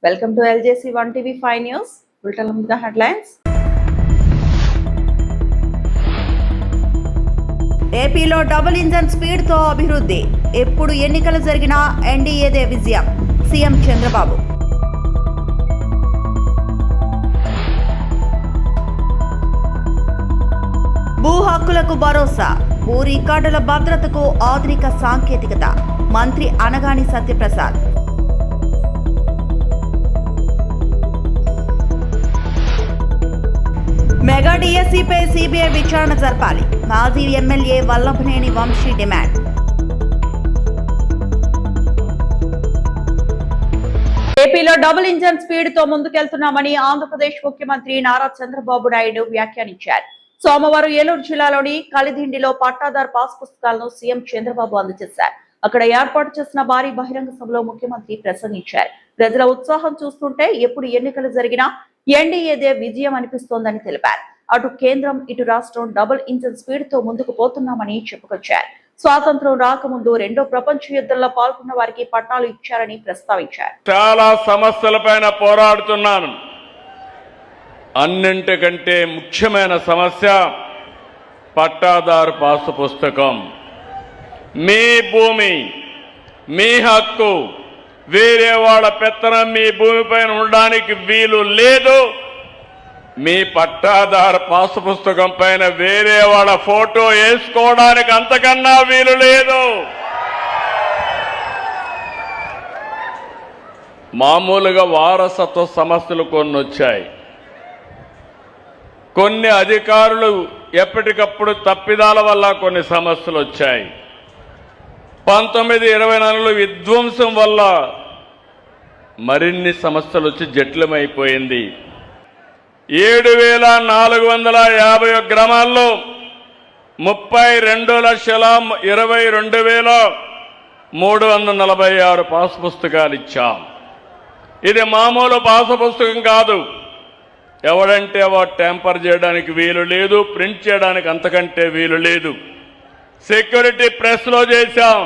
Welcome to LJC 1 TV 5 news. Bulletin ముందుగా headlines. ఏపీలో double engine స్పీడ్తో అభివృద్ధి. ఎప్పుడు ఎన్నికలు జరిగినా ఎన్డీఏదే విజయం. సీఎం చంద్రబాబు. భూ హక్కులకు భరోసా. భూ రికార్డుల భద్రతకు ఆధునిక సాంకేతికత. మంత్రి అనగాని సత్యప్రసాద్. మెగా డిఎస్సిపై సిబిఐ విచారణ జరపాలి. మాజీ ఎమ్మెల్యే వల్లభనేని వంశీ డిమాండ్. ఏపీలో డబుల్ ఇంజన్ స్పీడ్ తో ముందుకెళ్తున్నామని ఆంధ్రప్రదేశ్ ముఖ్యమంత్రి నారా చంద్రబాబు నాయుడు వ్యాఖ్యానించారు. సోమవారం ఏలూరు జిల్లాలోని కలిదిండిలో పట్టాదారు పాస్ పుస్తకాలను సీఎం చంద్రబాబు అందజేశారు. అక్కడ ఏర్పాటు చేసిన భారీ బహిరంగ సభలో ముఖ్యమంత్రి ప్రసంగించారు. ప్రజల ఉత్సాహం చూస్తుంటే ఎప్పుడు ఎన్నికలు జరిగినా ఎన్డీఏదే విజయం అనిపిస్తోందని తెలిపారు. అటు కేంద్రం ఇటు రాష్ట్రం డబుల్ ఇంజన్ స్పీడ్ తో ముందుకు పోతున్నామని చెప్పుకొచ్చారు. స్వాతంత్రం రాకముందు రెండో ప్రపంచ యుద్ధంలో పాల్గొన్న వారికి పట్టాలు ఇచ్చారని ప్రస్తావించారు. చాలా సమస్యలపైన పోరాడుతున్నాను. అన్నింటికంటే ముఖ్యమైన సమస్య పట్టాదారు పాసు పుస్తకం. మీ భూమి, మీ హక్కు. వేరే వాళ్ళ పెత్తనం మీ భూమిపైన ఉండడానికి వీలు లేదు. మీ పట్టాదారు పాసు పుస్తకం పైన వేరే వాళ్ళ ఫోటో వేసుకోవడానికి అంతకన్నా వీలు లేదు. మామూలుగా వారసత్వ సమస్యలు కొన్ని వచ్చాయి. కొన్ని అధికారులు ఎప్పటికప్పుడు తప్పిదాల వల్ల కొన్ని సమస్యలు వచ్చాయి. 1924లో విధ్వంసం వల్ల మరిన్ని సమస్యలు వచ్చి జటిలమైపోయింది. 7,450 గ్రామాల్లో 32,22,346 పాస్ పుస్తకాలు ఇచ్చాం. ఇది మామూలు పాస్ పుస్తకం కాదు. ఎవడంటే వాడు ట్యాంపర్ చేయడానికి వీలు లేదు, ప్రింట్ చేయడానికి అంతకంటే వీలు లేదు. సెక్యూరిటీ ప్రెస్లో చేశాం.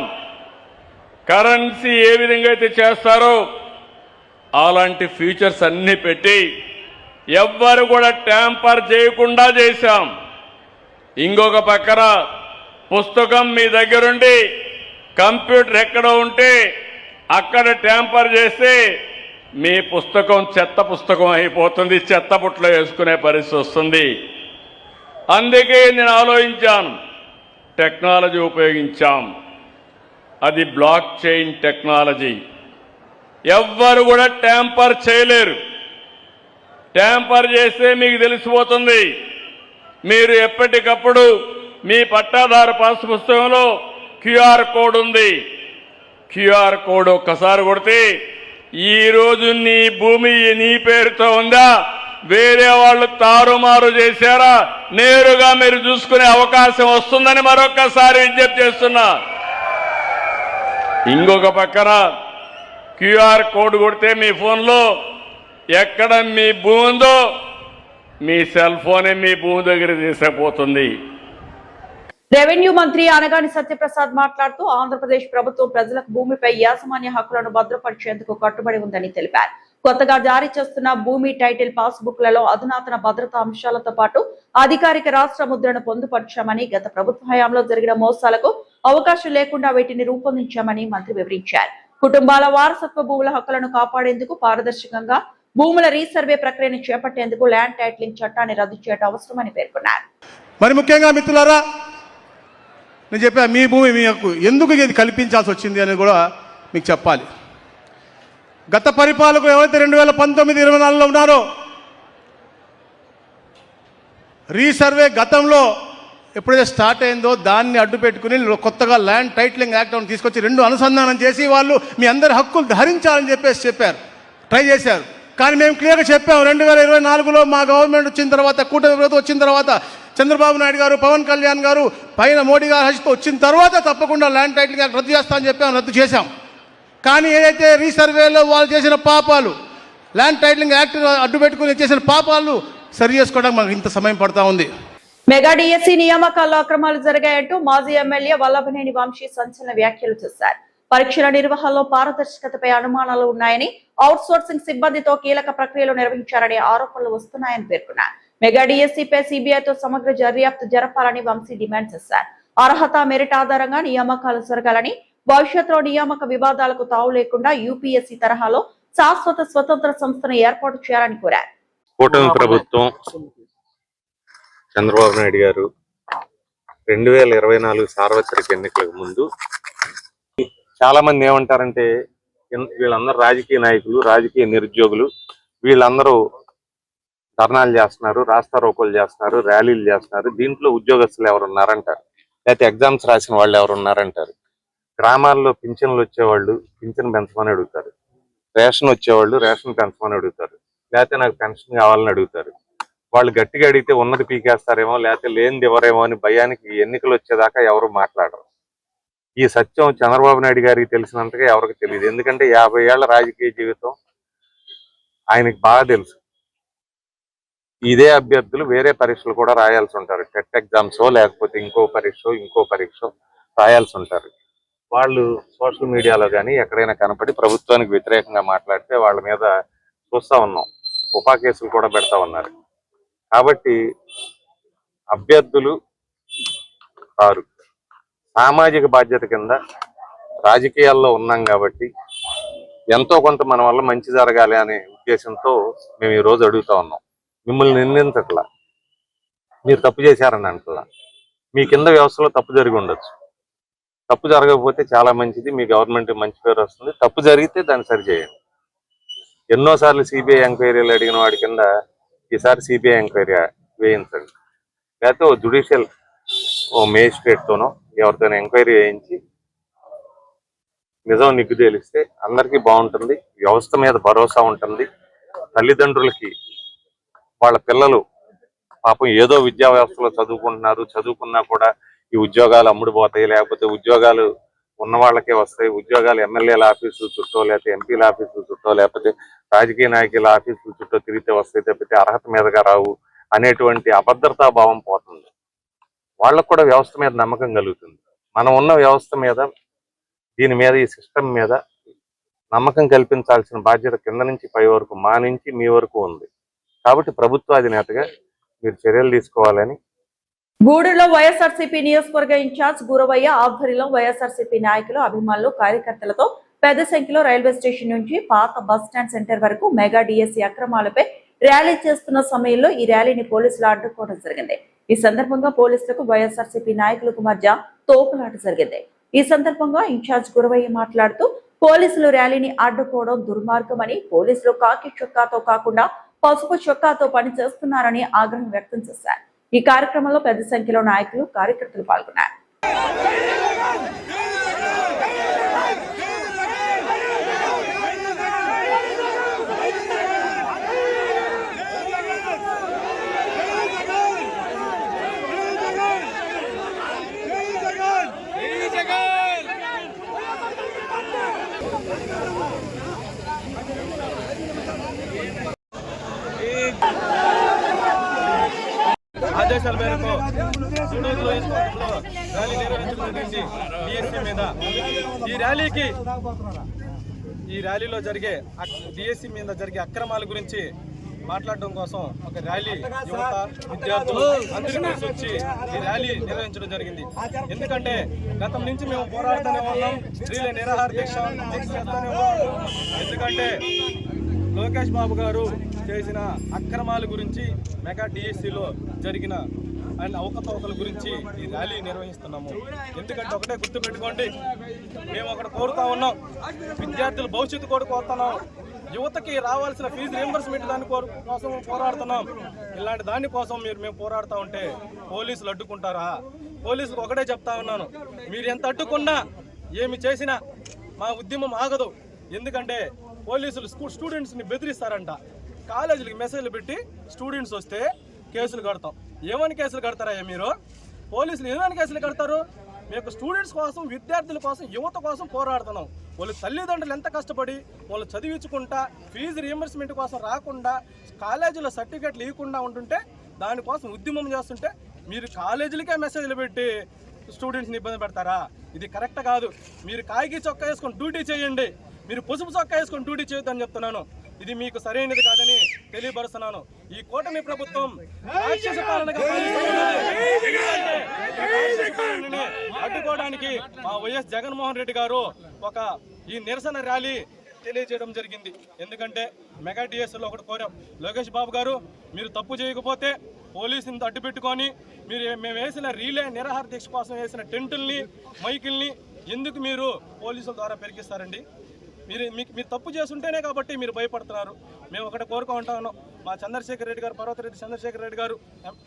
కరెన్సీ ఏ విధంగా అయితే చేస్తారో అలాంటి ఫీచర్స్ అన్ని పెట్టి ఎవ్వరు కూడా ట్యాంపర్ చేయకుండా చేశాం. ఇంకొక పక్కన పుస్తకం మీ దగ్గరుండి కంప్యూటర్ ఎక్కడో ఉంటే అక్కడ ట్యాంపర్ చేస్తే మీ పుస్తకం చెత్త పుస్తకం అయిపోతుంది, చెత్త బుట్టలో వేసుకునే పరిస్థితి వస్తుంది. అందుకే నేను ఆలోచించాను, టెక్నాలజీ ఉపయోగించాం. అది బ్లాక్ చైన్ టెక్నాలజీ. ఎవ్వరు కూడా ట్యాంపర్ చేయలేరు. ట్యాంపర్ చేస్తే మీకు తెలిసిపోతుంది. మీరు ఎప్పటికప్పుడు మీ పట్టాదారు పాస్ పుస్తకంలో క్యూఆర్ కోడ్ ఉంది. క్యూఆర్ కోడ్ ఒక్కసారి కొడితే ఈరోజు నీ భూమి నీ పేరుతో ఉందా, వేరే వాళ్ళు తారుమారు చేశారా, నేరుగా మీరు చూసుకునే అవకాశం వస్తుందని మరొక్కసారి విజ్ఞప్తి చేస్తున్నా. ఇంకొక పక్కన క్యూఆర్ కోడ్ కొడితే మీ ఫోన్లో ఎక్కడ మీ భూమి ఉందో మీ సెల్ ఫోనే మీ భూమి దగ్గర తీసుకుపోతుంది. రెవెన్యూ మంత్రి అనగాని సత్యప్రసాద్ మాట్లాడుతూ ఆంధ్రప్రదేశ్ ప్రభుత్వం ప్రజలకు భూమిపై యాజమాన్య హక్కులను భద్రపరిచేందుకు కట్టుబడి ఉందని తెలిపారు. కొత్తగా జారీ చేస్తున్న భూమి టైటిల్ పాస్ బుక్లలో అధునాతన భద్రతా అంశాలతో పాటు అధికారిక రాష్ట్ర ముద్రను పొందుపరిచామని, గత ప్రభుత్వ హయాంలో జరిగిన మోసాలకు అవకాశం లేకుండా వీటిని రూపొందించామని మంత్రి వివరించారు. కుటుంబాల వారసత్వ భూముల హక్కులను కాపాడేందుకు పారదర్శకంగా భూముల రీసర్వే ప్రక్రియను చేపట్టేందుకు ల్యాండ్ టైటిలింగ్ చట్టాన్ని రద్దు చేయడం అవసరమని పేర్కొన్నారు. మరి ముఖ్యంగా మిత్రులారా, నేను చెప్పా మీ భూమి మీ హక్కు ఎందుకు ఇది కల్పించాల్సి వచ్చింది అనేది కూడా మీకు చెప్పాలి. గత పరిపాలకులు ఎవరైతే 2019-24లో ఉన్నారో రీసర్వే గతంలో ఎప్పుడైతే స్టార్ట్ అయిందో దాన్ని అడ్డు పెట్టుకుని కొత్తగా ల్యాండ్ టైటిలింగ్ యాక్ట్ అని తీసుకొచ్చి రెండు అనుసంధానం చేసి వాళ్ళు మీ అందరి హక్కులు ధరించాలని చెప్పారు, ట్రై చేశారు. కానీ మేము క్లియర్గా చెప్పాము, 2024లో మా గవర్నమెంట్ వచ్చిన తర్వాత, కూటమి ప్రభుత్వం వచ్చిన తర్వాత, చంద్రబాబు నాయుడు గారు, పవన్ కళ్యాణ్ గారు పైన మోడీ గారు హస్తో వచ్చిన తర్వాత తప్పకుండా ల్యాండ్ టైటిలింగ్ యాక్ట్ రద్దు చేస్తామని చెప్పాము, రద్దు చేశాం. కానీ ఏదైతే రీసర్వేలో వాళ్ళు చేసిన పాపాలు, ల్యాండ్ టైటిలింగ్ యాక్ట్ అడ్డు పెట్టుకుని చేసిన పాపాలు సరి చేసుకోవడానికి మనకు ఇంత సమయం పడతా ఉంది. మెగా డిఎస్సి నియామకాల్లో అక్రమాలు జరిగాయంటూ మాజీ ఎమ్మెల్యే వల్లభనేని వంశీ సంచలన వ్యాఖ్యలు చేశారు. పరీక్షల నిర్వహణలో పారదర్శకతపై అనుమానాలు ఉన్నాయని, అవుట్ సోర్సింగ్ సిబ్బందితో కీలక ప్రక్రియలు నిర్వహించారనే ఆరోపణలు వస్తున్నాయని పేర్కొన్నారు. మెగా డిఎస్సీపై సిబిఐతో సమగ్ర దర్యాప్తు జరపాలని వంశీ డిమాండ్ చేశారు. అర్హత, మెరిట్ ఆధారంగా నియామకాలు జరగాలని, భవిష్యత్తులో నియామక వివాదాలకు తావు లేకుండా యూపీఎస్సీ తరహాలో శాశ్వత స్వతంత్ర సంస్థను ఏర్పాటు చేయాలని కోరారు. కూటమి ప్రభుత్వం చంద్రబాబు నాయుడు గారు 2024 సార్వత్రిక ఎన్నికలకు ముందు చాలా మంది ఏమంటారంటే వీళ్ళందరూ రాజకీయ నాయకులు, రాజకీయ నిరుద్యోగులు, వీళ్ళందరూ ధర్నాలు చేస్తున్నారు, రాస్తారోకోలు చేస్తున్నారు, ర్యాలీలు చేస్తున్నారు, దీంట్లో ఉద్యోగస్తులు ఎవరున్నారంటారు, లేకపోతే ఎగ్జామ్స్ రాసిన వాళ్ళు ఎవరున్నారంటారు. గ్రామాల్లో పింఛన్లు వచ్చేవాళ్ళు పింఛన్ పెంచమని అడుగుతారు, రేషన్ వచ్చేవాళ్ళు రేషన్ పెంచమని అడుగుతారు, లేకపోతే నాకు పెన్షన్ కావాలని అడుగుతారు. వాళ్ళు గట్టిగా అడిగితే ఉన్నది పీకేస్తారేమో, లేకపోతే లేనిది ఎవరేమో అని భయానికి ఎన్నికలు వచ్చేదాకా ఎవరు మాట్లాడరు. ఈ సత్యం చంద్రబాబు నాయుడు గారికి తెలిసినంతగా ఎవరికి తెలియదు. ఎందుకంటే 50 ఏళ్ల రాజకీయ జీవితం ఆయనకి బాగా తెలుసు. ఇదే అభ్యర్థులు వేరే పరీక్షలు కూడా రాయాల్సి ఉంటారు, టెట్ ఎగ్జామ్సో లేకపోతే ఇంకో పరీక్ష రాయాల్సి ఉంటారు. వాళ్ళు సోషల్ మీడియాలో కానీ ఎక్కడైనా కనపడి ప్రభుత్వానికి వ్యతిరేకంగా మాట్లాడితే వాళ్ళ మీద చూస్తా ఉన్నాం, ఉపా కేసులు కూడా పెడతా ఉన్నారు. కాబట్టి అభ్యర్థులు కారు సామాజిక బాధ్యత కింద రాజకీయాల్లో ఉన్నాం కాబట్టి ఎంతో కొంత మన వల్ల మంచి జరగాలి అనే ఉద్దేశంతో మేము ఈ రోజు అడుగుతా ఉన్నాం. మిమ్మల్ని నిందించట్లా, మీరు తప్పు చేశారని అంటలా. మీ కింద వ్యవస్థలో తప్పు జరిగి ఉండొచ్చు, తప్పు జరగకపోతే చాలా మంచిది, మీ గవర్నమెంట్ మంచి పేరు వస్తుంది. తప్పు జరిగితే దాన్ని సరిచేయండి. ఎన్నోసార్లు సిబిఐ ఎంక్వైరీలు అడిగిన వాడి కింద ఈసారి సిబిఐ ఎంక్వైరీ వేయించండి, లేకపోతే ఓ జ్యుడిషియల్ మేజిస్ట్రేట్తోనో ఎవరితోనో ఎంక్వైరీ వేయించి నిజం నిగ్గు తేలిస్తే అందరికీ బాగుంటుంది, వ్యవస్థ మీద భరోసా ఉంటుంది. తల్లిదండ్రులకి వాళ్ళ పిల్లలు పాపం ఏదో విద్యా వ్యవస్థలో చదువుకుంటున్నారు, చదువుకున్నా కూడా ఈ ఉద్యోగాలు అమ్ముడుపోతాయి, లేకపోతే ఉద్యోగాలు ఉన్న వాళ్ళకే వస్తాయి, ఉద్యోగాలు ఎమ్మెల్యేల ఆఫీసుల చుట్టూ లేకపోతే ఎంపీల ఆఫీసుల చుట్టూ లేకపోతే రాజకీయ నాయకుల ఆఫీసుల చుట్టూ తిరిగితే వస్తాయి తప్పితే అర్హత మీదగా రావు అనేటువంటి అభద్రతా భావం పోతుంది. వాళ్ళకు కూడా వ్యవస్థ మీద నమ్మకం కలుగుతుంది. మనం ఉన్న వ్యవస్థ మీద, దీని మీద, ఈ సిస్టమ్ మీద నమ్మకం కల్పించాల్సిన బాధ్యత కింద నుంచి పై వరకు, మా నుంచి మీ వరకు ఉంది. కాబట్టి ప్రభుత్వ అధినేతగా మీరు చర్యలు తీసుకోవాలని. గూడూరులో వైఎస్ఆర్సీపీ నియోజకవర్గ ఇన్ఛార్జ్ గురవయ్య ఆధ్వర్యంలో వైఎస్ఆర్సీపీ నాయకులు, అభిమానులు, కార్యకర్తలతో పెద్ద సంఖ్యలో రైల్వే స్టేషన్ నుంచి పాత బస్టాండ్ సెంటర్ వరకు మెగా డిఎస్సీ అక్రమాలపై ర్యాలీ చేస్తున్న సమయంలో ఈ ర్యాలీని పోలీసులు అడ్డుకోవడం జరిగింది. ఈ సందర్భంగా పోలీసులకు వైఎస్ఆర్సీపీ నాయకులకు మధ్య తోపులాట జరిగింది. ఈ సందర్భంగా ఇన్ఛార్జ్ గురవయ్య మాట్లాడుతూ పోలీసులు ర్యాలీని అడ్డుకోవడం దుర్మార్గమని, పోలీసులు కాకి చొక్కాతో కాకుండా పసుపు చొక్కాతో పని చేస్తున్నారని ఆగ్రహం వ్యక్తం చేశారు. ఈ కార్యక్రమంలో పెద్ద సంఖ్యలో నాయకులు, కార్యకర్తలు పాల్గొన్నారు. ఆదేశాల మేరకు గూడూరులో ర్యాలీ నిర్వహించడం డిఎస్సీ మీద. ఈ ర్యాలీలో జరిగే డిఎస్సీ మీద జరిగే అక్రమాల గురించి మాట్లాడడం కోసం ఒక ర్యాలీ, యువత, విద్యార్థులు అందరూ కలిసి వచ్చి ఈ ర్యాలీ నిర్వహించడం జరిగింది. ఎందుకంటే గతం నుంచి మేము పోరాడుతూనే ఉన్నాం, స్త్రీల నిరాహార దీక్ష చేస్తూనే ఉన్నాం. ఎందుకంటే లోకేష్ బాబు గారు చేసిన అక్రమాల గురించి, మెగా డిఎస్సీలో జరిగిన అవకతవకల గురించి ఈ ర్యాలీ నిర్వహిస్తున్నాము. ఎందుకంటే ఒకటే గుర్తుపెట్టుకోండి, మేము అక్కడ కోరుతా ఉన్నాం, విద్యార్థుల భవిష్యత్తు కూడా కోరుతున్నాం, యువతకి రావాల్సిన ఫీజు రీయింబర్స్మెంట్ దాని కోసం పోరాడుతున్నాం. ఇలాంటి దానికోసం మేము పోరాడుతూ ఉంటే పోలీసులు అడ్డుకుంటారా? పోలీసులకు ఒకటే చెప్తా ఉన్నాను, మీరు ఎంత అడ్డుకున్నా, ఏమి చేసినా మా ఉద్యమం ఆగదు. ఎందుకంటే పోలీసులు స్టూడెంట్స్ని బెదిరిస్తారంట. కాలేజీలకు మెసేజ్లు పెట్టి స్టూడెంట్స్ వస్తే కేసులు కడతాం. ఏమని కేసులు కడతారయ్యా మీరు? పోలీసులు ఏమని కేసులు కడతారు? మేము స్టూడెంట్స్ కోసం, విద్యార్థుల కోసం, యువత కోసం పోరాడుతున్నాం. వాళ్ళ తల్లిదండ్రులు ఎంత కష్టపడి వాళ్ళు చదివించుకుంటా ఫీజు రీయింబర్స్మెంట్ కోసం రాకుండా, కాలేజీలో సర్టిఫికేట్లు ఇవ్వకుండా ఉంటుంటే దానికోసం ఉద్యమం చేస్తుంటే మీరు కాలేజీలకే మెసేజ్లు పెట్టి స్టూడెంట్స్ని ఇబ్బంది పెడతారా? ఇది కరెక్ట్ కాదు. మీరు కాకి చొక్కా వేసుకొని డ్యూటీ చేయండి, మీరు పసుపు చొక్కా వేసుకొని డ్యూటీ చేయొద్దని చెప్తున్నాను. ఇది మీకు సరైనది కాదని తెలియపరుస్తున్నాను. ఈ కూటమి ప్రభుత్వం రాక్షస పాలనగా అడ్డుకోవడానికి మా వైఎస్ జగన్మోహన్ రెడ్డి గారు ఈ నిరసన ర్యాలీ తెలియజేయడం జరిగింది. ఎందుకంటే మెగా డిఎస్లో ఒకటి కోరాం, లోకేష్ బాబు గారు మీరు తప్పు చేయకపోతే పోలీసుని అడ్డు పెట్టుకొని మేము వేసిన రీలే నిరాహార దీక్ష కోసం వేసిన టెంటుల్ని మైకుల్ని ఎందుకు మీరు పోలీసుల ద్వారా పెరిగిస్తారండి? మీరు తప్పు చేస్తుంటేనే కాబట్టి మీరు భయపడుతున్నారు. మేము ఒకటి కోరుకుంటాను, మా చంద్రశేఖర్ రెడ్డి గారు, పర్వతరెడ్డి చంద్రశేఖర్ రెడ్డి గారు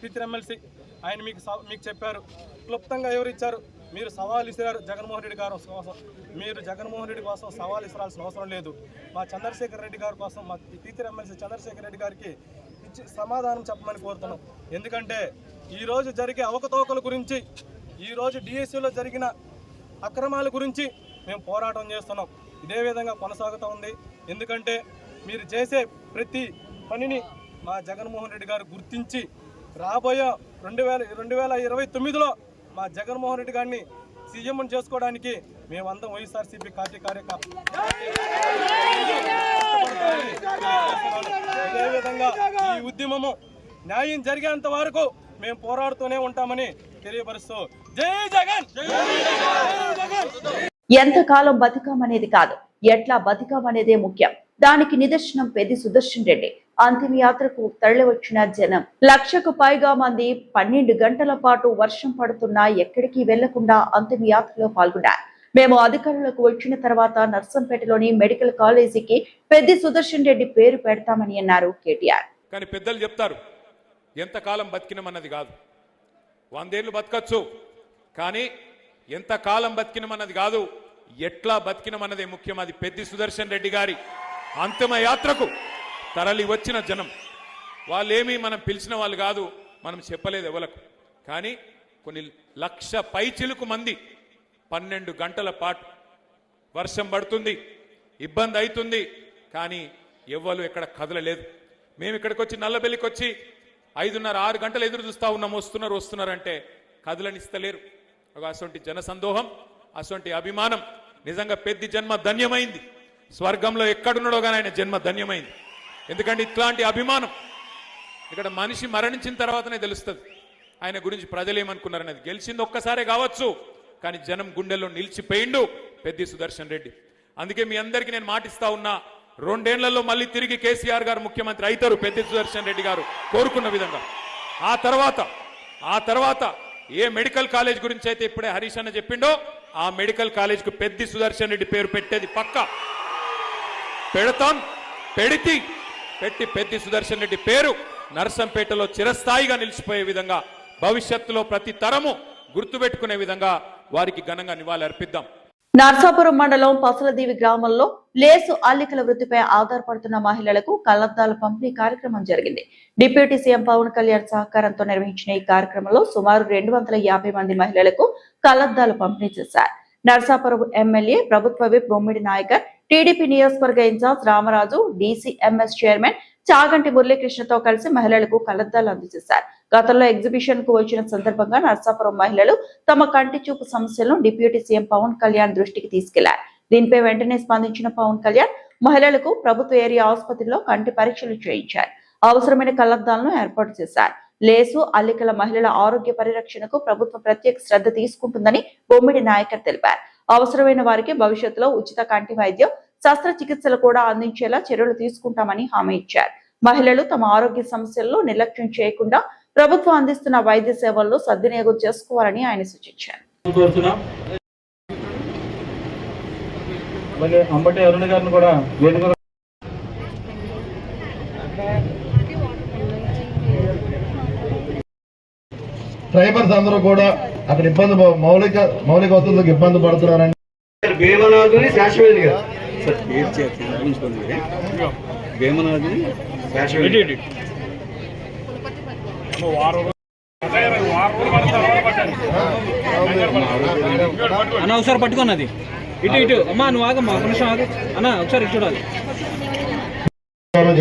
టీచర్ ఎమ్మెల్సీ, ఆయన మీకు చెప్పారు, క్లుప్తంగా ఎవరు ఇచ్చారు, మీరు సవాల్ ఇస్తారు జగన్మోహన్ రెడ్డి గారు కోసం. మీరు జగన్మోహన్ రెడ్డి కోసం సవాల్ ఇస్తాల్సిన అవసరం లేదు. మా చంద్రశేఖర్ రెడ్డి గారి కోసం, మా టీచర్ ఎమ్మెల్సీ చంద్రశేఖర్ రెడ్డి గారికి ఇచ్చి సమాధానం చెప్పమని కోరుతున్నాం. ఎందుకంటే ఈరోజు జరిగే అవకతవకల గురించి, ఈరోజు డిఎస్సీలో జరిగిన అక్రమాల గురించి మేము పోరాటం చేస్తున్నాం. ఇదే విధంగా కొనసాగుతూ ఉంది. ఎందుకంటే మీరు చేసే ప్రతి పనిని మా జగన్మోహన్ రెడ్డి గారు గుర్తించి రాబోయే 2029లో మా జగన్మోహన్ రెడ్డి గారిని సీఎం చేసుకోవడానికి మేమందరం వైఎస్ఆర్సీపీ పార్టీ కార్యకర్తలు అదేవిధంగా ఈ ఉద్యమము న్యాయం జరిగేంత వరకు మేము పోరాడుతూనే ఉంటామని తెలియపరుస్తూ జై జగన్, జై జగన్. ఎంతకాలం బతికామనేది కాదు, ఎట్లా బతికామనేదే ముఖ్యం. దానికి నిదర్శనం పెద్ది సుదర్శన్ రెడ్డి. అంతిమ యాత్రకు తరలివచ్చిన జనం, 1,00,000కు పైగా మంది 12 గంటల పాటు వర్షం పడుతున్నా ఎక్కడికి వెళ్లకుండా అంతిమ యాత్రలో పాల్గొన్నారు. మేము అధికారులకు వచ్చిన తర్వాత నర్సంపేటలోని మెడికల్ కాలేజీకి పెద్ది సుదర్శన్ రెడ్డి పేరు పెడతామని అన్నారు కేటీఆర్. కానీ పెద్దలు చెప్తారు, ఎంతకాలం బతికినమన్నది కాదు, 100 ఏళ్ళు బతకచ్చు, కానీ ఎంతకాలం బతికినమన్నది కాదు, ఎట్లా బతికినమన్నదే ముఖ్యం. అది పెద్ది సుదర్శన్ రెడ్డి గారి అంతిమ యాత్రకు తరలి వచ్చిన జనం. వాళ్ళేమీ మనం పిలిచిన వాళ్ళు కాదు, మనం చెప్పలేదు ఎవలకు. కానీ కొన్ని 1,00,000 పైచిలుకు మంది 12 గంటల పాటు వర్షం పడుతుంది, ఇబ్బంది అవుతుంది, కానీ ఎవ్వరు ఎక్కడ కదలలేదు. మేము ఇక్కడికి వచ్చి నల్లబెల్లికి వచ్చి 5:30-6 గంటలు ఎదురు చూస్తూ ఉన్నాం, వస్తున్నారంటే కదలనిస్తలేరు. అటువంటి జనసందోహం, అటువంటి అభిమానం నిజంగా పెద్ద జన్మ ధన్యమైంది. స్వర్గంలో ఎక్కడున్నాడో కానీ ఆయన జన్మ ధన్యమైంది. ఎందుకంటే ఇట్లాంటి అభిమానం ఇక్కడ మనిషి మరణించిన తర్వాతనే తెలుస్తుంది ఆయన గురించి ప్రజలు ఏమనుకున్నారనేది. గెలిచింది ఒక్కసారే కావచ్చు, కానీ జనం గుండెల్లో నిలిచిపోయిండు పెద్ది సుదర్శన్ రెడ్డి. అందుకే మీ అందరికీ నేను మాటిస్తా ఉన్నా, 2 ఏళ్లలో మళ్ళీ తిరిగి కేసీఆర్ గారు ముఖ్యమంత్రి అవుతారు పెద్ది సుదర్శన్ రెడ్డి గారు కోరుకున్న విధంగా. ఆ తర్వాత ఏ మెడికల్ కాలేజ్ గురించి అయితే ఇప్పుడే హరీష్ అన్న చెప్పిండో, ఆ మెడికల్ కాలేజ్కు పెద్ది సుదర్శన్ రెడ్డి పేరు పెట్టేది పక్కా పెడతాం. పెట్టి పెద్ది సుదర్శన్ రెడ్డి పేరు నర్సంపేటలో చిరస్థాయిగా నిలిచిపోయే విధంగా, భవిష్యత్తులో ప్రతి తరము గుర్తుపెట్టుకునే విధంగా వారికి ఘనంగా నివాళి అర్పిద్దాం. నర్సాపురం మండలం పసలదీవి గ్రామంలో లేసు అల్లికల వృత్తిపై ఆధారపడుతున్న మహిళలకు కళ్లద్దాల పంపిణీ కార్యక్రమం జరిగింది. డిప్యూటీ సీఎం పవన్ కళ్యాణ్ సహకారంతో నిర్వహించిన ఈ కార్యక్రమంలో సుమారు 250 మంది మహిళలకు కళ్లద్దాలు పంపిణీ చేశారు. నర్సాపురం ఎమ్మెల్యే ప్రభుత్వ విప్ బొమ్మిడి నాయకర్, టీడీపీ నియోజకవర్గ incharge Ramaraju, DCMS chairman Chaganti మురళీకృష్ణతో కలిసి మహిళలకు కళ్లద్దాలు అందజేశారు. గతంలో ఎగ్జిబిషన్ కు వచ్చిన సందర్భంగా నర్సాపురం మహిళలు తమ కంటి చూపు సమస్యలను డిప్యూటీ సీఎం పవన్ కళ్యాణ్ దృష్టికి తీసుకెళ్లారు. దీనిపై వెంటనే స్పందించిన పవన్ కళ్యాణ్ మహిళలకు ప్రభుత్వ ఏరియా ఆసుపత్రిలో కంటి పరీక్షలు చేయించారు. అవసరమైన కళ్లద్దాలను ఏర్పాటు చేశారు. లేసు అల్లికల మహిళల ఆరోగ్య పరిరక్షణకు ప్రభుత్వం ప్రత్యేక శ్రద్ధ తీసుకుంటుందని బొమ్మిడి నాయకర్ తెలిపారు. అవసరమైన వారికి భవిష్యత్తులో ఉచిత కంటి వైద్యం, శస్త్రచికిత్సలు కూడా అందించేలా చర్యలు తీసుకుంటామని హామీ ఇచ్చారు. మహిళలు తమ ఆరోగ్య సమస్యల్లో నిర్లక్ష్యం చేయకుండా ప్రభుత్వం అందిస్తున్న వైద్య సేవలను సద్వినియోగం చేసుకోవాలని ఆయన సూచించారు. ట్రైబర్స్ అందరూ కూడా అక్కడ ఇబ్బంది మౌలిక వసతులకు ఇబ్బంది పడుతున్నారని భీమనాథుని శాశ్వత గారు భీమనాథుని శాశ్వత అన్న ఒకసారి పట్టుకున్నది ఇటు అమ్మా నువ్వు ఆగమ్మా ఒక నిమిషం ఆగు అన్న ఒకసారి ఇటు చూడాలి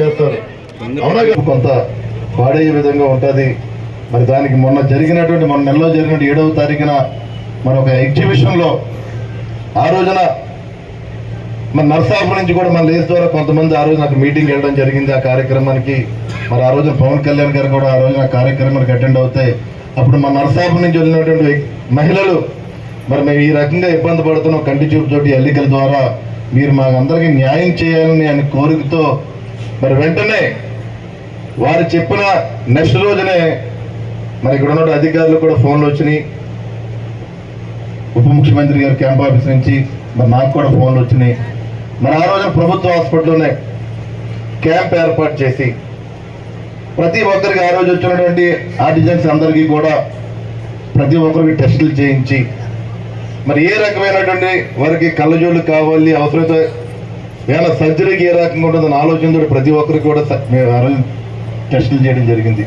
చేస్తారు. అవునా కొంత పాడయ్యే విధంగా ఉంటుంది. మరి దానికి మొన్న నెలలో జరిగినట్టు 7వ తారీఖున మన ఒక ఎగ్జిబిషన్లో ఆ రోజున మన నర్సాపు నుంచి కూడా మన లేస్ ద్వారా కొంతమంది ఆ రోజు నాకు మీటింగ్ వెళ్ళడం జరిగింది. ఆ కార్యక్రమానికి మరి ఆ రోజున పవన్ కళ్యాణ్ గారు కూడా ఆ రోజున కార్యక్రమానికి అటెండ్ అవుతాయి. అప్పుడు మన నర్సాపు నుంచి వెళ్ళినటువంటి మహిళలు మరి మేము ఈ రకంగా ఇబ్బంది పడుతున్నాం కంటి చూపుతోటి ఎన్నికల ద్వారా, మీరు మాకందరికీ న్యాయం చేయాలని ఆయన కోరికతో మరి వెంటనే వారు చెప్పిన నెక్స్ట్ రోజునే మరి ఇక్కడ ఉన్న అధికారులు కూడా ఫోన్లు వచ్చినాయి. ఉప ముఖ్యమంత్రి గారి క్యాంప్ ఆఫీస్ నుంచి మరి నాకు కూడా ఫోన్లు వచ్చినాయి. మరి ఆ రోజున ప్రభుత్వ హాస్పిటల్లోనే క్యాంప్ ఏర్పాటు చేసి ప్రతి ఒక్కరికి ఆ రోజు వచ్చినటువంటి ఆర్టిజన్స్ అందరికీ కూడా ప్రతి ఒక్కరికి టెస్టులు చేయించి మరి ఏ రకమైనటువంటి వారికి కళ్ళజోళ్ళు కావాలి, అవసరమైతే ఏమైనా సర్జరీకి ఏ రకంగా ఉంటుందని ఆలోచనతో ప్రతి ఒక్కరికి కూడా మేము ఆ రోజు టెస్టులు చేయడం జరిగింది.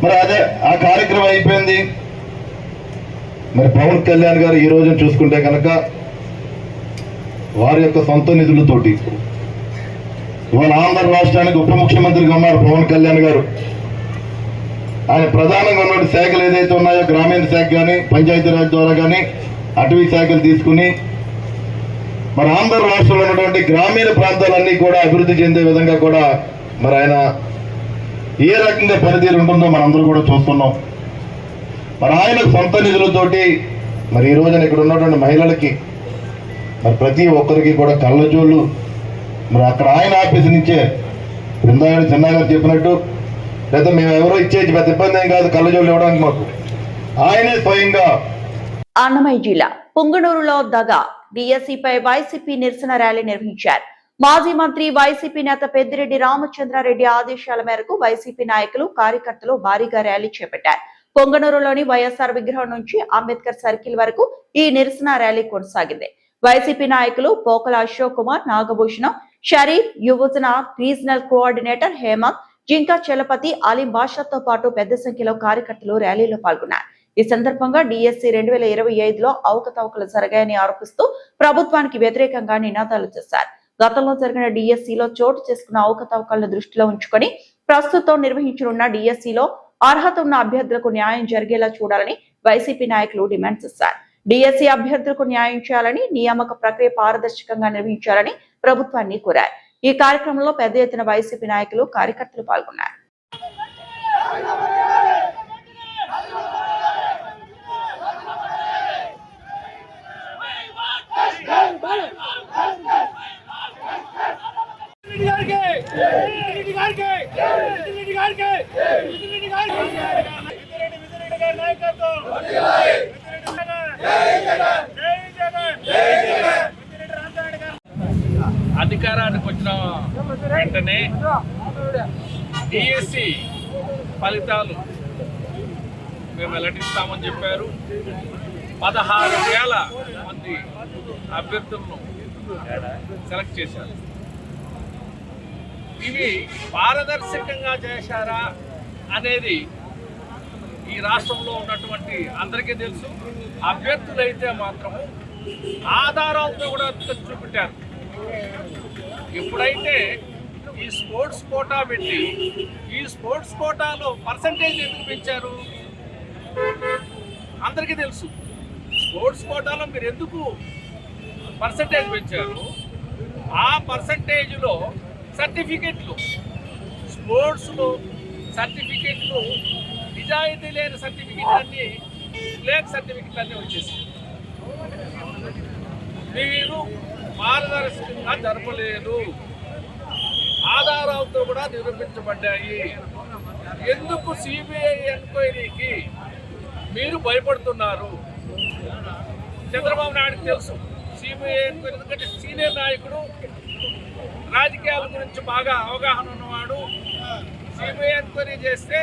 మరి అదే ఆ కార్యక్రమం అయిపోయింది. మరి పవన్ కళ్యాణ్ గారు ఈ రోజున చూసుకుంటే కనుక వారి యొక్క సొంత నిధులతోటి ఇవాళ ఆంధ్ర రాష్ట్రానికి ఉప ముఖ్యమంత్రిగా ఉన్నారు పవన్ కళ్యాణ్ గారు. ఆయన ప్రధానంగా ఉన్నటువంటి శాఖలు ఏదైతే ఉన్నాయో గ్రామీణ శాఖ కానీ, పంచాయతీరాజ్ ద్వారా కానీ, అటవీ శాఖలు తీసుకుని మరి ఆంధ్ర రాష్ట్రంలో ఉన్నటువంటి గ్రామీణ ప్రాంతాలన్నీ కూడా అభివృద్ధి చెందే విధంగా కూడా మరి ఆయన ఏ రకంగా పనితీరు ఉంటుందో మనందరూ కూడా చూస్తున్నాం. మరి ఆయన సొంత నిధులతోటి మరి ఈ రోజున ఇక్కడ ఉన్నటువంటి మహిళలకి మరి ప్రతి ఒక్కరికి కూడా కళ్ళజోళ్ళు మరి అక్కడ ఆయన ఆఫీస్ నుంచే బృందాయన చిన్నగారు చెప్పినట్టు లేదా మేము ఎవరో ఇచ్చేది పెద్ద ఇబ్బంది ఏం కాదు కళ్ళజోళ్ళు ఇవ్వడానికి, మాకు ఆయనే స్వయంగా. అన్నమయ్య జిల్లా పుంగనూరులో దగా డిఎస్సిపై వైసీపీ నిరసన ర్యాలీ నిర్వహించారు. మాజీ మంత్రి వైసీపీ నేత పెద్దిరెడ్డి రామచంద్రారెడ్డి ఆదేశాల మేరకు వైసీపీ నాయకులు, కార్యకర్తలు భారీగా ర్యాలీ చేపట్టారు. పొంగనూరులోని వైఎస్ఆర్ విగ్రహం నుంచి అంబేద్కర్ సర్కిల్ వరకు ఈ నిరసన ర్యాలీ కొనసాగింది. వైసీపీ నాయకులు పోకల అశోక్ కుమార్, నాగభూషణం, షరీఫ్, యువజన రీజనల్ కోఆర్డినేటర్ హేమంత్, జింకా చలపతి, అలీం బాషాతో పాటు పెద్ద సంఖ్యలో కార్యకర్తలు ర్యాలీలో పాల్గొన్నారు. ఈ సందర్భంగా డిఎస్సి 2025లో అవకతవకలు జరిగాయని ఆరోపిస్తూ ప్రభుత్వానికి వ్యతిరేకంగా నినాదాలు చేశారు. గతంలో జరిగిన డిఎస్సిలో చోటు చేసుకున్న అవకతవకలను దృష్టిలో ఉంచుకొని ప్రస్తుతం నిర్వహించనున్న డిఎస్సిలో అర్హత ఉన్న అభ్యర్థులకు న్యాయం జరిగేలా చూడాలని వైసీపీ నాయకులు డిమాండ్ చేశారు. డిఎస్సి అభ్యర్థులకు న్యాయం చేయాలని, నియామక ప్రక్రియ పారదర్శకంగా నిర్వహించాలని ప్రభుత్వాన్ని కోరారు. ఈ కార్యక్రమంలో పెద్ద ఎత్తున వైసీపీ నాయకులు, కార్యకర్తలు పాల్గొన్నారు. అధికారానికి వచ్చిన వెంటనే డిఎస్సి ఫలితాలు మేము వెల్లడిస్తామని చెప్పారు. 16,000 మంది అభ్యర్థులను సెలెక్ట్ చేశారు. ఇవి పారదర్శకంగా చేశారా అనేది ఈ రాష్ట్రంలో ఉన్నటువంటి అందరికీ తెలుసు. అభ్యర్థులైతే మాత్రము ఆధారాలతో కూడా చూపెట్టారు. ఎప్పుడైతే ఈ స్పోర్ట్స్ కోటా పెట్టి ఈ స్పోర్ట్స్ కోటాలో పర్సంటేజ్ ఎందుకు పెంచారు అందరికీ తెలుసు. స్పోర్ట్స్ కోటాలో మీరు ఎందుకు పర్సంటేజ్ పెంచారు? ఆ పర్సంటేజ్లో సర్టిఫికెట్లు, స్పోర్ట్స్లో సర్టిఫికెట్లు, నిజాయితీ లేని సర్టిఫికెట్లన్నీ, ఫ్లేక్ సర్టిఫికెట్లన్నీ వచ్చేసి మీరు పారదర్శకంగా జరపలేదు. ఆధారాలతో కూడా నిరూపించబడ్డాయి. ఎందుకు సిబిఐ ఎంక్వైరీకి మీరు భయపడుతున్నారు? చంద్రబాబు నాయుడుకి తెలుసు సిబిఐ ఎంక్వైరీ, ఎందుకంటే సీనియర్ నాయకుడు, రాజకీయాల గురించి బాగా అవగాహన ఉన్నవాడు. సిబిఐ ఎంక్వైరీ చేస్తే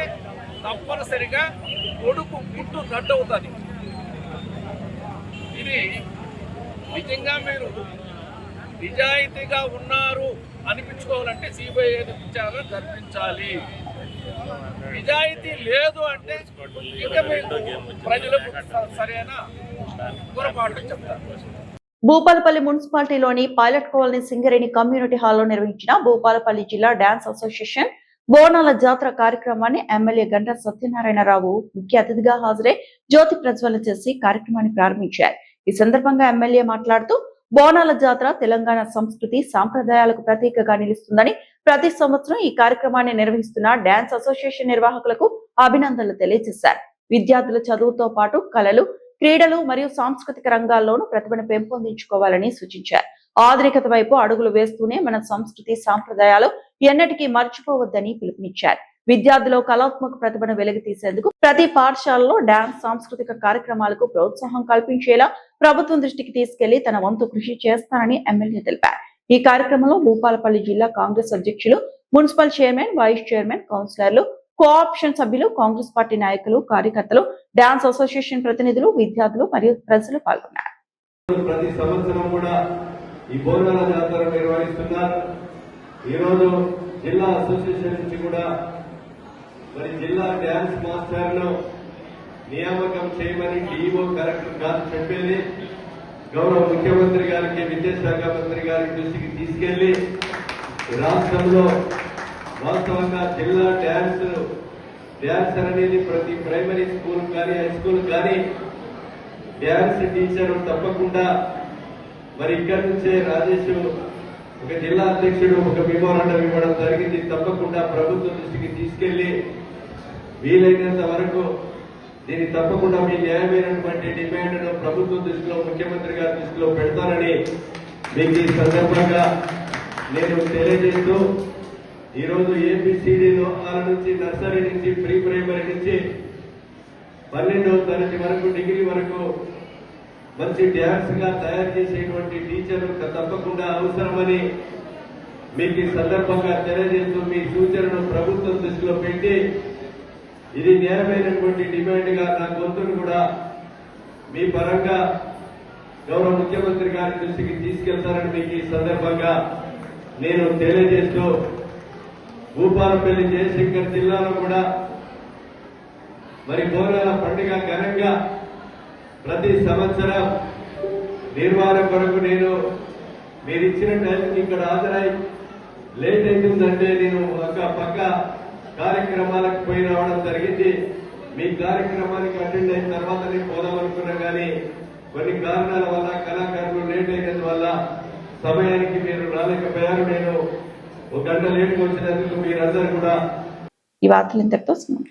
తప్పనిసరిగా కొడుకు గుట్టు రద్దవుతుంది. ఇది నిజంగా మీరు నిజాయితీగా ఉన్నారు అనిపించుకోవాలంటే సిబిఐ విచారణ జరిపించాలి. నిజాయితీ లేదు అంటే ఇంకా మీకు ప్రజలకు సరైన పొరపాటు చెప్తారు. భూపాలపల్లి మున్సిపాలిటీలోని పైలట్ కాలనీ సింగరేణి కమ్యూనిటీ హాల్లో నిర్వహించిన భూపాలపల్లి జిల్లా డాన్స్ అసోసియేషన్ బోనాల జాతర కార్యక్రమాన్ని ఎమ్మెల్యే గంటా సత్యనారాయణరావు ముఖ్య అతిథిగా హాజరై జ్యోతి ప్రజ్వలన చేసి కార్యక్రమాన్ని ప్రారంభించారు. ఈ సందర్భంగా ఎమ్మెల్యే మాట్లాడుతూ బోనాల జాతర తెలంగాణ సంస్కృతి సాంప్రదాయాలకు ప్రతీకగా నిలుస్తుందని, ప్రతి సంవత్సరం ఈ కార్యక్రమాన్ని నిర్వహిస్తున్న డాన్స్ అసోసియేషన్ నిర్వాహకులకు అభినందనలు తెలియజేశారు. విద్యార్థుల చదువుతో పాటు కళలు, క్రీడలు మరియు సాంస్కృతిక రంగాల్లోనూ ప్రతిభను పెంపొందించుకోవాలని సూచించారు. ఆధునికత వైపు అడుగులు వేస్తూనే మన సంస్కృతి సాంప్రదాయాలు ఎన్నటికీ మర్చిపోవద్దని పిలుపునిచ్చారు. విద్యార్థులు కళాత్మక ప్రతిభను వెలికితీసేందుకు ప్రతి పాఠశాలలో డాన్స్ సాంస్కృతిక కార్యక్రమాలకు ప్రోత్సాహం కల్పించేలా ప్రభుత్వం దృష్టికి తీసుకెళ్లి తన వంతు కృషి చేస్తానని ఎమ్మెల్యే తెలిపారు. ఈ కార్యక్రమంలో భూపాలపల్లి జిల్లా కాంగ్రెస్ అధ్యక్షులు, మున్సిపల్ చైర్మన్, వైస్ చైర్మన్, కౌన్సిలర్లు, కోఆప్షన్ సభ్యులు, కాంగ్రెస్ పార్టీ నాయకులు, కార్యకర్తలు, డాన్స్ అసోసియేషన్ ప్రతినిధులు, విద్యార్థులు మరియు ప్రజలు పాల్గొన్నారు. ప్రతి సంవత్సరం కూడా ఈ బోనాల జాతర నిర్వహిస్తున్నారు. ఈరోజు జిల్లా అసోసియేషన్ నుంచి కూడా మరి జిల్లా డ్యాన్స్ మాస్టర్ను నియామకం చేయమని డిఓ కలెక్టర్ గారు చెప్పేది గౌరవ ముఖ్యమంత్రి గారికి, విద్యాశాఖ మంత్రి గారి దృష్టికి తీసుకెళ్లి రాష్ట్రంలో వాస్తవంగా జిల్లా డ్యాన్సర్ అనేది ప్రతి ప్రైమరీ స్కూల్ కానీ, హై స్కూల్ కానీ డ్యాన్స్ టీచర్ తప్పకుండా మరి ఇక్కడి నుంచే రాజేష్ ఒక జిల్లా అధ్యక్షుడు ఒక మెమోరాండం ఇవ్వడం జరిగింది. తప్పకుండా ప్రభుత్వం దృష్టికి తీసుకెళ్లి వీలైనంత వరకు దీన్ని తప్పకుండా మీ న్యాయమైనటువంటి డిమాండ్ను ప్రభుత్వం దృష్టిలో, ముఖ్యమంత్రి గారి దృష్టిలో పెడతానని మీకు ఈ సందర్భంగా నేను తెలియజేస్తూ, ఈరోజు ఏపీసీడీలో నుంచి నర్సరీ నుంచి ప్రీ ప్రైమరీ నుంచి 12వ తరగతి వరకు, డిగ్రీ వరకు మంచి డ్యాన్స్ గా తయారు చేసేటువంటి టీచర్లు తప్పకుండా అవసరమని మీకు ఈ సందర్భంగా తెలియజేస్తూ, మీ సూచనను ప్రభుత్వం దృష్టిలో పెట్టి ఇది న్యాయమైనటువంటి డిమాండ్ గా నా గొంతును కూడా మీ పరంగా గౌరవ ముఖ్యమంత్రి గారి దృష్టికి తీసుకెళ్తారని మీకు ఈ సందర్భంగా నేను తెలియజేస్తూ, భూపాలపల్లి జయశంకర్ జిల్లాలో కూడా మరి బోనాల పండుగ ఘనంగా ప్రతి సంవత్సరం నిర్వహణ కొరకు నేను మీరు ఇచ్చిన టైంకి ఇక్కడ హాజరై లేట్ అవుతుందంటే నేను ఒక పక్క కార్యక్రమాలకు పోయి రావడం జరిగింది. మీ కార్యక్రమానికి అటెండ్ అయిన తర్వాత నేను పోదామనుకున్నా కానీ కొన్ని కారణాల వల్ల కళాకారులు లేట్ అయినందువల్ల సమయానికి మీరు రాలేకపోయారు. నేను ఒక గంట లేట్గా వచ్చినందుకు మీరందరూ కూడా ఈ వార్తలు ఇంతటితో సమాప్తం.